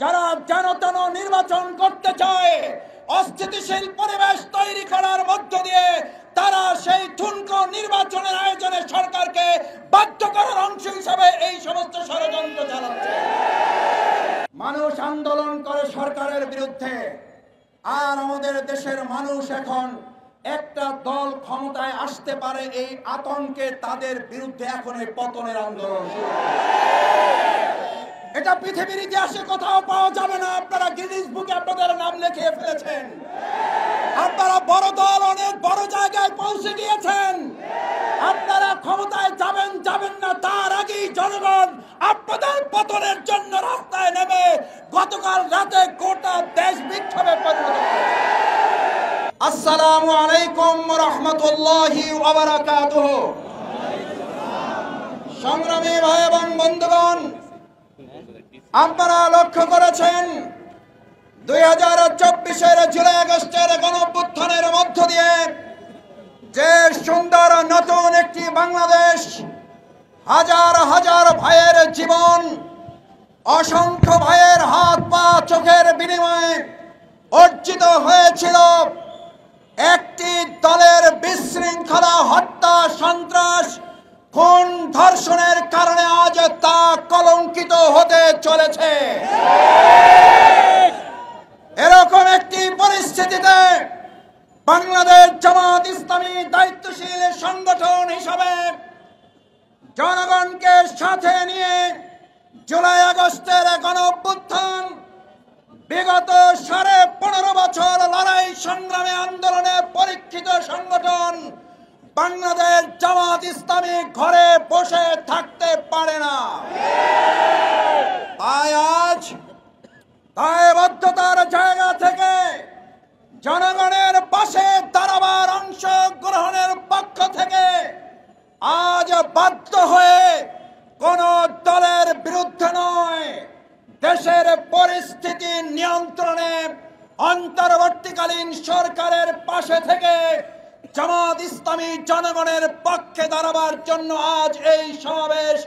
যারা যেন তেন নির্বাচন করতে চায়, অস্থিতিশীল পরিবেশ তৈরি করার মধ্য দিয়ে তারা সেই ঠুনকো নির্বাচনের আয়োজনে সরকারকে বাধ্য করার অংশ হিসাবে এই সমস্ত ষড়যন্ত্র চালাচ্ছে। মানুষ আন্দোলন করে সরকারের বিরুদ্ধে, আর আমাদের দেশের মানুষ এখন একটা দল ক্ষমতায় আসতে পারে এই আতঙ্কে তাদের বিরুদ্ধে এখন এই পতনের আন্দোলন। এটা পৃথিবীর ইতিহাসে কোথাও পাওয়া যাবে না। আপনারা গিনিস বুকে আপনাদের নাম লিখিয়ে ফেলেছেন। আপনারা বড় দল, অনেক বড় জায়গায় পৌঁছে গিয়েছেন। আপনারা ক্ষমতায় যাবেন যাবেন না তার আগেই জনগণ আপনাদের পতনের জন্য রাস্তায় নেমে গতকাল রাতে গোটা দেশ বিক্ষোভে পরিণত হয়েছে। আসসালামু আলাইকুম ওয়া রাহমাতুল্লাহি ওয়া বারাকাতুহু। সংগ্রামী ভাই এবং বন্ধুগণ, আপনারা লক্ষ্য করেছেন 2024-এর জুলাই আগস্টের গণঅভ্যুত্থানের মধ্য দিয়ে যে সুন্দর নতুন একটি বাংলাদেশ, হাজার হাজার ভাইয়ের জীবন, অসংখ্য ভাইয়ের হাত পা চোখের বিনিময়ে অর্জিত হয়েছিল, একটি দলের বিশৃঙ্খলা, হত্যা, সন্ত্রাস, খুন, ধর্ষণের কারণে আজ তা কলঙ্কিত হতে চলেছে। এরকম একটি পরিস্থিতিতে বাংলাদেশ জামাত ইসলামী দায়িত্বশীল সংগঠন হিসাবে জনগণকে সাথে নিয়ে জুলাই আগস্টের গণঅভ্যুত্থান, বিগত 15.5 বছর লড়াই সংগ্রামে আন্দোলনে পরীক্ষিত সংগঠন বাংলাদেশ জামাত ইসলামী ঘরে বসে থাকতে পারে না। তাই আজ দায়বদ্ধতার জায়গা থেকে জনগণের পাশে দাঁড়াবার, অংশগ্রহণের পক্ষ থেকে আজ বাধ্য হয়ে কোন দলের বিরুদ্ধে নয়, দেশের পরিস্থিতি নিয়ন্ত্রণে অন্তর্বর্তীকালীন সরকারের পাশে থেকে জামাত ইসলামী জনগণের পক্ষে দাঁড়াবার জন্য আজ এই সমাবেশ,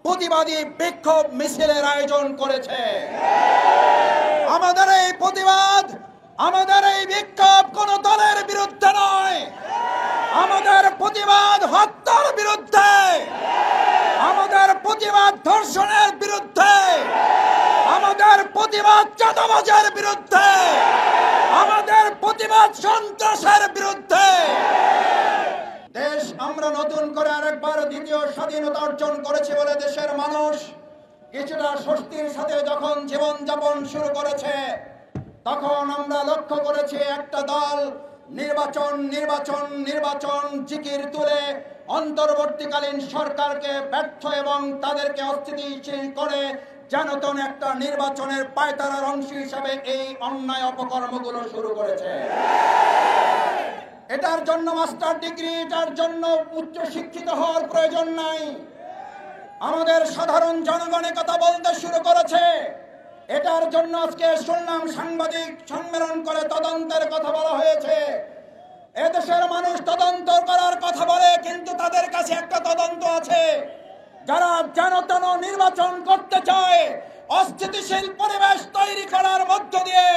প্রতিবাদী বিক্ষোভ মিছিলের আয়োজন করেছে। আমাদের এই প্রতিবাদ, আমাদের এই বিক্ষোভ কোন দলের বিরুদ্ধে নয়। আমাদের প্রতিবাদ হত্যার বিরুদ্ধে, আমাদের প্রতিবাদ ধর্ষণের বিরুদ্ধে, আমাদের প্রতিবাদ চাঁদাবাজের বিরুদ্ধে, আমাদের প্রতিবাদ সন্ত্রাসের বিরুদ্ধে। দেশ আমরা নতুন করে আরেকবার দ্বিতীয় স্বাধীনতা অর্জন করেছি বলে দেশের মানুষ কিছুটা স্বস্তির সাথে যখন জীবন যাপন শুরু করেছে, তখন আমরা লক্ষ্য করেছি একটা দল নির্বাচন নির্বাচন নির্বাচন জিকির তুলে অন্তর্বর্তীকালীন সরকারকে ব্যর্থ এবং তাদেরকে অস্থিতিশীল করে যেনতন একটা নির্বাচনের পায়তারার অংশ হিসাবে এই অন্যায় অপকর্মগুলো শুরু করেছে। এটার জন্য মাস্টার ডিগ্রি, এটার জন্য উচ্চ শিক্ষিত হওয়ার প্রয়োজন নাই। আমাদের সাধারণ জনগণ কথা বলতে শুরু করেছে। এটার জন্য আজকে শুনলাম সাংবাদিক সম্মেলন করে তদন্তের কথা বলা হয়েছে। এদেশের মানুষ তদন্ত করার কথা বলে, কিন্তু তাদের কাছে একটা তদন্ত আছে। যারা যেন তেন নির্বাচন করতে চায়, অস্থিতিশীল পরিবেশ তৈরি করার মধ্য দিয়ে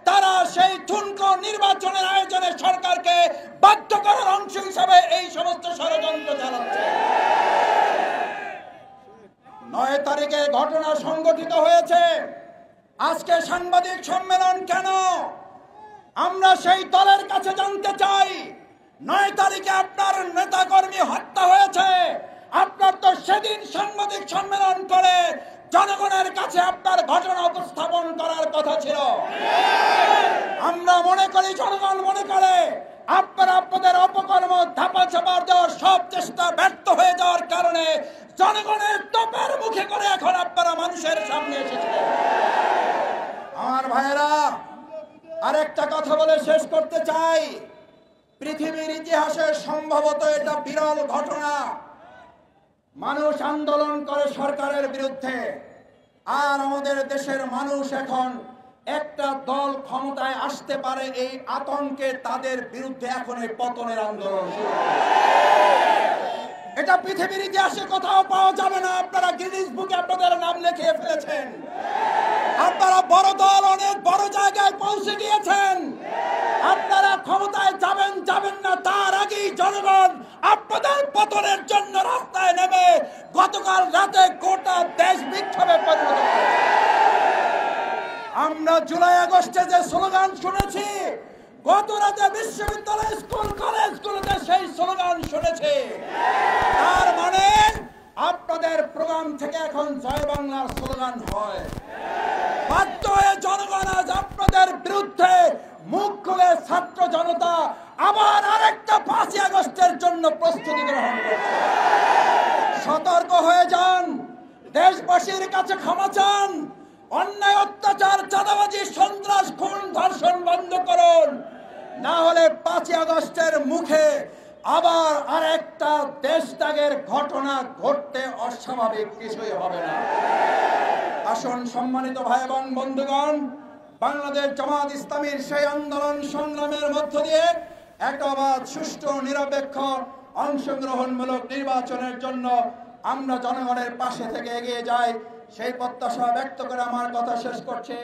তারা সেই ঠুনকো নির্বাচনের আয়োজনে সরকারকে বাধ্য করার অংশ হিসাবে এই সমস্ত ষড়যন্ত্র চালাচ্ছে। 9 তারিখে ঘটনা সংঘটিত হয়েছে। আজকে সাংবাদিক সম্মেলন কেন? আমরা সেই দলের কাছে জানতে চাই, 9 তারিখে আপনার নেতাকর্মী হত্যা হয়েছে, আপনার তো সেদিন সাংবাদিক সম্মেলন করে জনগণের কাছে আপনার ঘটনা উপস্থাপন করার কথা ছিল। আমরা মনে করি, জনগণ মনে করে আপনারা আপনাদের অপকর্ম ধাপা চাপার দেওয়ার সব চেষ্টা ব্যর্থ হয়ে যাওয়ার কারণে জনগণের তোপের মুখে করে এখন আপনারা মানুষের সামনে এসেছেন। আমার ভাইয়েরা, আরেকটা কথা বলে শেষ করতে চাই। পৃথিবীর ইতিহাসে সম্ভবত এটা বিরল ঘটনা। মানুষ আন্দোলন করে সরকারের বিরুদ্ধে, আর আমাদের দেশের মানুষ এখন একটা দল ক্ষমতায় আসতে পারে এই আতঙ্কে তাদের বিরুদ্ধে এখন এই পতনের আন্দোলন। এটা পৃথিবীর ইতিহাসে কোথাও পাওয়া যাবে না। আপনারা গিনিস বুকে আপনাদের নাম লিখিয়ে ফেলেছেন। আপনারা বড় দল, অনেক বড় জায়গায় পৌঁছে গিয়েছেন। আপনারা ক্ষমতায় যাবেন যাবেন না তার আগেই জনগণ আপনাদের পতনের জন্য রাস্তায় নেমে গতকাল রাতে গোটা দেশ বিক্ষোভে পরিণত করেছে। আমরা জুলাই আগস্টে যে স্লোগান শুনেছি, গত রাতে বিশ্ববিদ্যালয়, স্কুল, কলেজগুলোতে সেই স্লোগান শুনেছি। তার মানে আপনাদের প্রোগ্রাম থেকে এখন জয় বাংলার স্লোগান হয়। বাধ্য হয়ে জনগণ আজ আপনাদের বিরুদ্ধে মুখ খুলে ছাত্র জনতা আবার আরেকটা 5ই আগস্টের জন্য প্রস্তুতি গ্রহণ করছে। সতর্ক হয়ে যান, দেশবাসীর কাছে ক্ষমা চান, অন্যায়, অত্যাচার, চাঁদাবাজি, সন্ত্রাস, খুন, ধর্ষণ বন্ধ করুন, না হলে 5ই আগস্টের মুখে আবার আরেকটা দেশত্যাগের ঘটনা ঘটতে অস্বাভাবিক কিছুই হবে না। আসুন সম্মানিত ভাই এবং বন্ধুগণ, বাংলাদেশ জামাত ইসলামীর সেই আন্দোলন সংগ্রামের মধ্য দিয়ে একটা অবাধ, সুষ্ঠু, নিরপেক্ষ, অংশগ্রহণমূলক নির্বাচনের জন্য আমরা জনগণের পাশে থেকে এগিয়ে যাই, সেই প্রত্যাশা ব্যক্ত করে আমার কথা শেষ করছি।